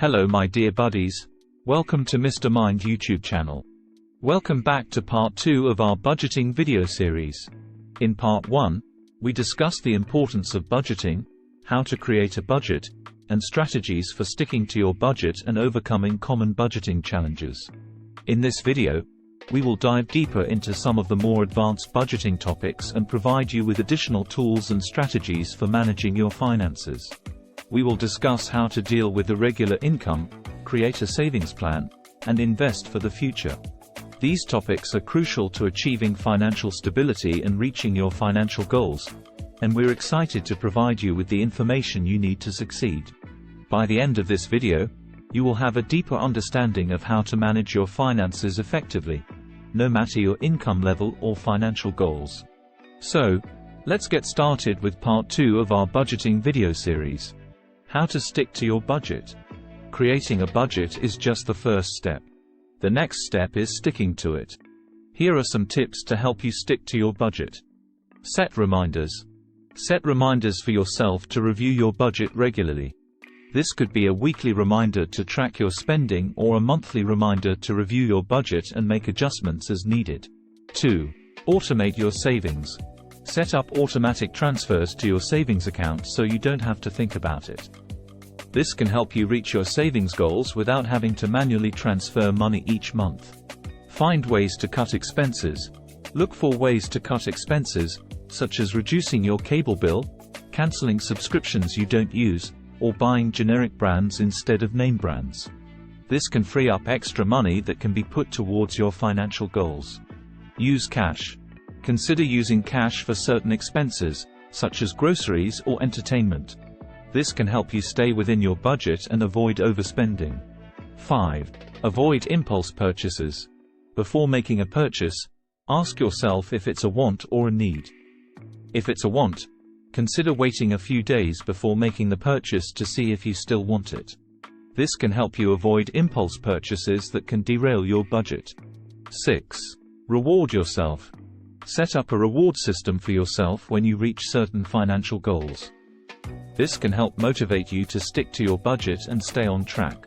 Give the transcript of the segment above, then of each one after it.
Hello my dear buddies, welcome to Mr. Mind YouTube channel. Welcome back to part 2 of our budgeting video series. In part 1, we discussed the importance of budgeting, how to create a budget, and strategies for sticking to your budget and overcoming common budgeting challenges. In this video, we will dive deeper into some of the more advanced budgeting topics and provide you with additional tools and strategies for managing your finances. We will discuss how to deal with irregular income, create a savings plan, and invest for the future. These topics are crucial to achieving financial stability and reaching your financial goals, and we're excited to provide you with the information you need to succeed. By the end of this video, you will have a deeper understanding of how to manage your finances effectively, no matter your income level or financial goals. So, let's get started with part 2 of our budgeting video series. How to stick to your budget. Creating a budget is just the first step. The next step is sticking to it. Here are some tips to help you stick to your budget. Set reminders. Set reminders for yourself to review your budget regularly. This could be a weekly reminder to track your spending or a monthly reminder to review your budget and make adjustments as needed. 2. Automate your savings. Set up automatic transfers to your savings account so you don't have to think about it. This can help you reach your savings goals without having to manually transfer money each month. Find ways to cut expenses. Look for ways to cut expenses, such as reducing your cable bill, canceling subscriptions you don't use, or buying generic brands instead of name brands. This can free up extra money that can be put towards your financial goals. Use cash. Consider using cash for certain expenses, such as groceries or entertainment. This can help you stay within your budget and avoid overspending. 5. Avoid impulse purchases. Before making a purchase, ask yourself if it's a want or a need. If it's a want, consider waiting a few days before making the purchase to see if you still want it. This can help you avoid impulse purchases that can derail your budget. 6. Reward yourself. Set up a reward system for yourself when you reach certain financial goals. This can help motivate you to stick to your budget and stay on track.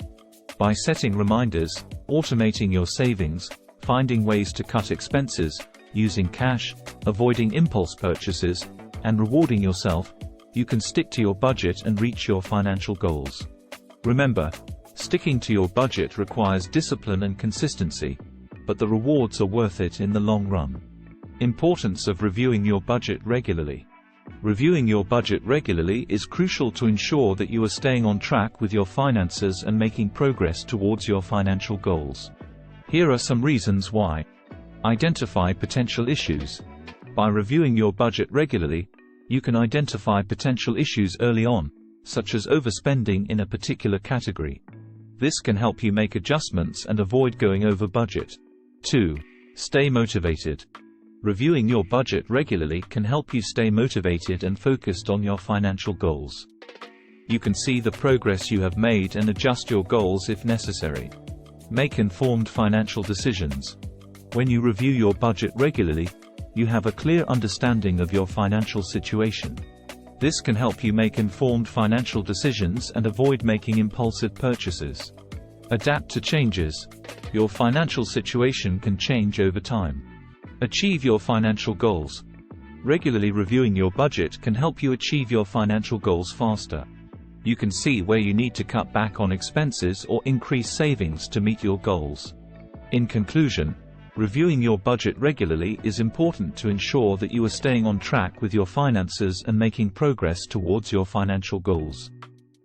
By setting reminders, automating your savings, finding ways to cut expenses, using cash, avoiding impulse purchases, and rewarding yourself, you can stick to your budget and reach your financial goals. Remember, sticking to your budget requires discipline and consistency, but the rewards are worth it in the long run. Importance of reviewing your budget regularly. Reviewing your budget regularly is crucial to ensure that you are staying on track with your finances and making progress towards your financial goals. Here are some reasons why. Identify potential issues. By reviewing your budget regularly, you can identify potential issues early on, such as overspending in a particular category. This can help you make adjustments and avoid going over budget. 2. Stay motivated. Reviewing your budget regularly can help you stay motivated and focused on your financial goals. You can see the progress you have made and adjust your goals if necessary. Make informed financial decisions. When you review your budget regularly, you have a clear understanding of your financial situation. This can help you make informed financial decisions and avoid making impulsive purchases. Adapt to changes. Your financial situation can change over time. Achieve your financial goals. Regularly reviewing your budget can help you achieve your financial goals faster. You can see where you need to cut back on expenses or increase savings to meet your goals. In conclusion, reviewing your budget regularly is important to ensure that you are staying on track with your finances and making progress towards your financial goals.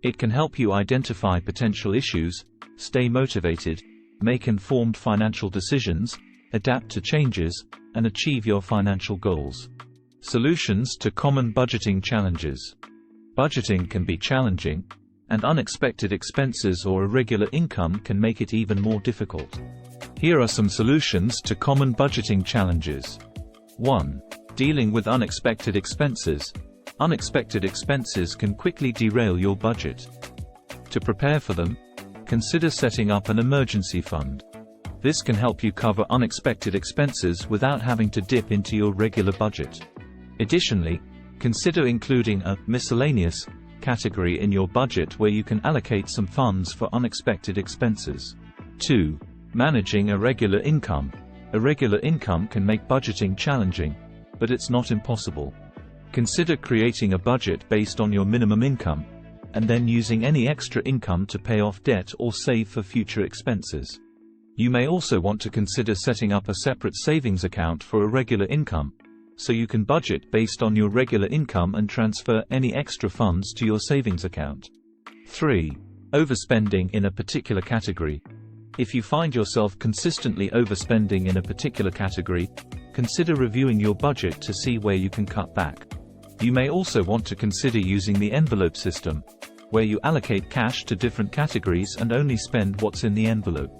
It can help you identify potential issues, stay motivated, make informed financial decisions, adapt to changes, and achieve your financial goals. Solutions to common budgeting challenges. Budgeting can be challenging, and unexpected expenses or irregular income can make it even more difficult. Here are some solutions to common budgeting challenges. 1. Dealing with unexpected expenses. Unexpected expenses can quickly derail your budget. To prepare for them, consider setting up an emergency fund. This can help you cover unexpected expenses without having to dip into your regular budget. Additionally, consider including a miscellaneous category in your budget where you can allocate some funds for unexpected expenses. 2. Managing irregular income. Irregular income can make budgeting challenging, but it's not impossible. Consider creating a budget based on your minimum income, and then using any extra income to pay off debt or save for future expenses. You may also want to consider setting up a separate savings account for irregular income, so you can budget based on your regular income and transfer any extra funds to your savings account. 3. Overspending in a particular category. If you find yourself consistently overspending in a particular category, consider reviewing your budget to see where you can cut back. You may also want to consider using the envelope system, where you allocate cash to different categories and only spend what's in the envelope.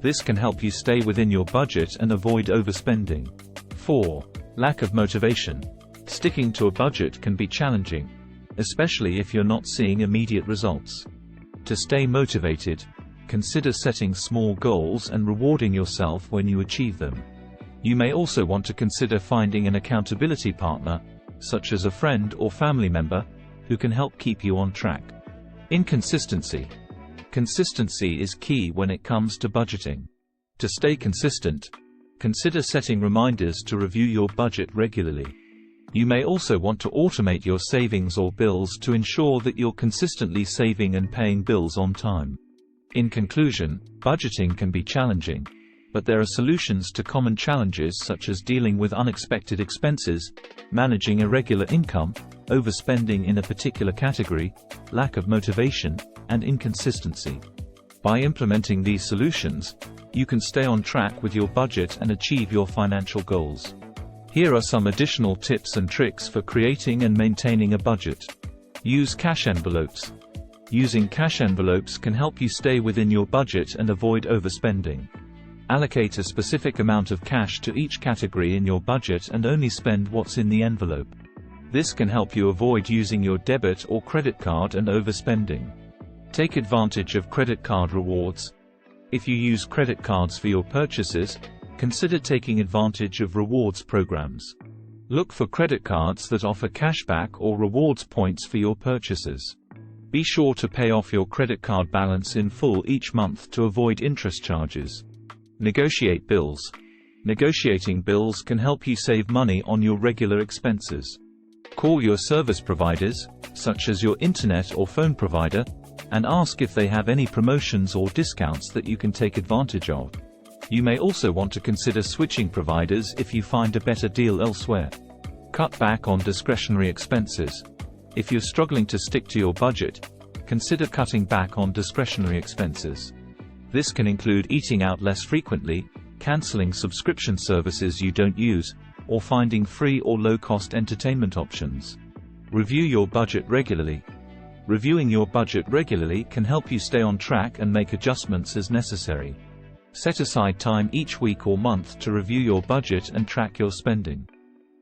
This can help you stay within your budget and avoid overspending. 4. Lack of motivation. Sticking to a budget can be challenging, especially if you're not seeing immediate results. To stay motivated, consider setting small goals and rewarding yourself when you achieve them. You may also want to consider finding an accountability partner, such as a friend or family member, who can help keep you on track. Inconsistency. Consistency is key when it comes to budgeting. To stay consistent, consider setting reminders to review your budget regularly. You may also want to automate your savings or bills to ensure that you're consistently saving and paying bills on time. In conclusion, budgeting can be challenging, but there are solutions to common challenges such as dealing with unexpected expenses, managing irregular income, overspending in a particular category, lack of motivation, and inconsistency. By implementing these solutions, you can stay on track with your budget and achieve your financial goals. Here are some additional tips and tricks for creating and maintaining a budget. Use cash envelopes. Using cash envelopes can help you stay within your budget and avoid overspending. Allocate a specific amount of cash to each category in your budget and only spend what's in the envelope. This can help you avoid using your debit or credit card and overspending. Take advantage of credit card rewards. If you use credit cards for your purchases, consider taking advantage of rewards programs. Look for credit cards that offer cashback or rewards points for your purchases. Be sure to pay off your credit card balance in full each month to avoid interest charges. Negotiate bills. Negotiating bills can help you save money on your regular expenses. Call your service providers, such as your internet or phone provider, and ask if they have any promotions or discounts that you can take advantage of. You may also want to consider switching providers if you find a better deal elsewhere. Cut back on discretionary expenses. If you're struggling to stick to your budget, consider cutting back on discretionary expenses. This can include eating out less frequently, canceling subscription services you don't use, or finding free or low-cost entertainment options. Review your budget regularly. Reviewing your budget regularly can help you stay on track and make adjustments as necessary. Set aside time each week or month to review your budget and track your spending.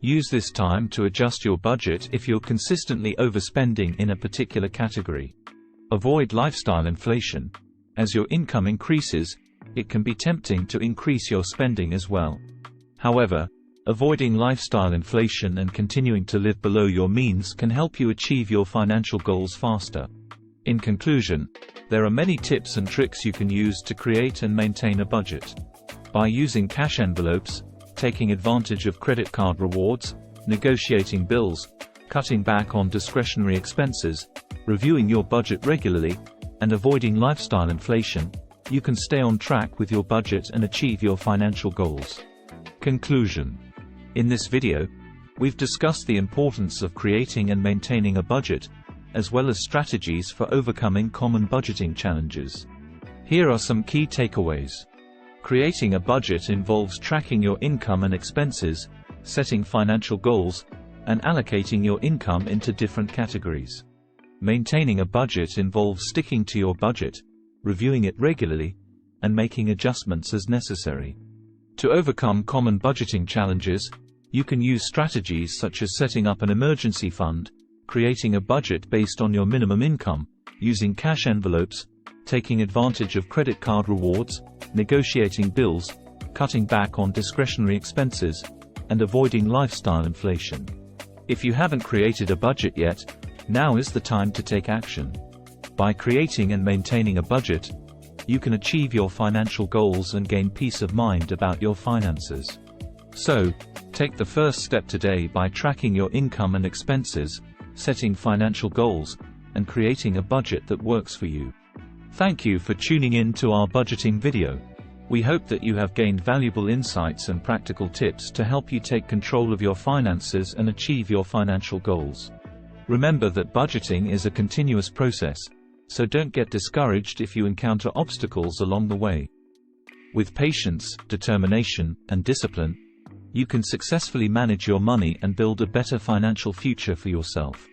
Use this time to adjust your budget if you're consistently overspending in a particular category. Avoid lifestyle inflation. As your income increases, it can be tempting to increase your spending as well. However, avoiding lifestyle inflation and continuing to live below your means can help you achieve your financial goals faster. In conclusion, there are many tips and tricks you can use to create and maintain a budget. By using cash envelopes, taking advantage of credit card rewards, negotiating bills, cutting back on discretionary expenses, reviewing your budget regularly, and avoiding lifestyle inflation, you can stay on track with your budget and achieve your financial goals. Conclusion. In this video, we've discussed the importance of creating and maintaining a budget, as well as strategies for overcoming common budgeting challenges. Here are some key takeaways. Creating a budget involves tracking your income and expenses, setting financial goals, and allocating your income into different categories. Maintaining a budget involves sticking to your budget, reviewing it regularly, and making adjustments as necessary. To overcome common budgeting challenges, you can use strategies such as setting up an emergency fund, creating a budget based on your minimum income, using cash envelopes, taking advantage of credit card rewards, negotiating bills, cutting back on discretionary expenses, and avoiding lifestyle inflation. If you haven't created a budget yet, Now is the time to take action. By creating and maintaining a budget, you can achieve your financial goals and gain peace of mind about your finances. So, take the first step today by tracking your income and expenses, setting financial goals, and creating a budget that works for you. Thank you for tuning in to our budgeting video. We hope that you have gained valuable insights and practical tips to help you take control of your finances and achieve your financial goals. Remember that budgeting is a continuous process, so don't get discouraged if you encounter obstacles along the way. With patience, determination, and discipline, you can successfully manage your money and build a better financial future for yourself.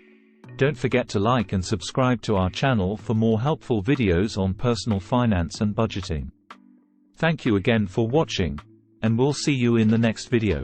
Don't forget to like and subscribe to our channel for more helpful videos on personal finance and budgeting. Thank you again for watching, and we'll see you in the next video.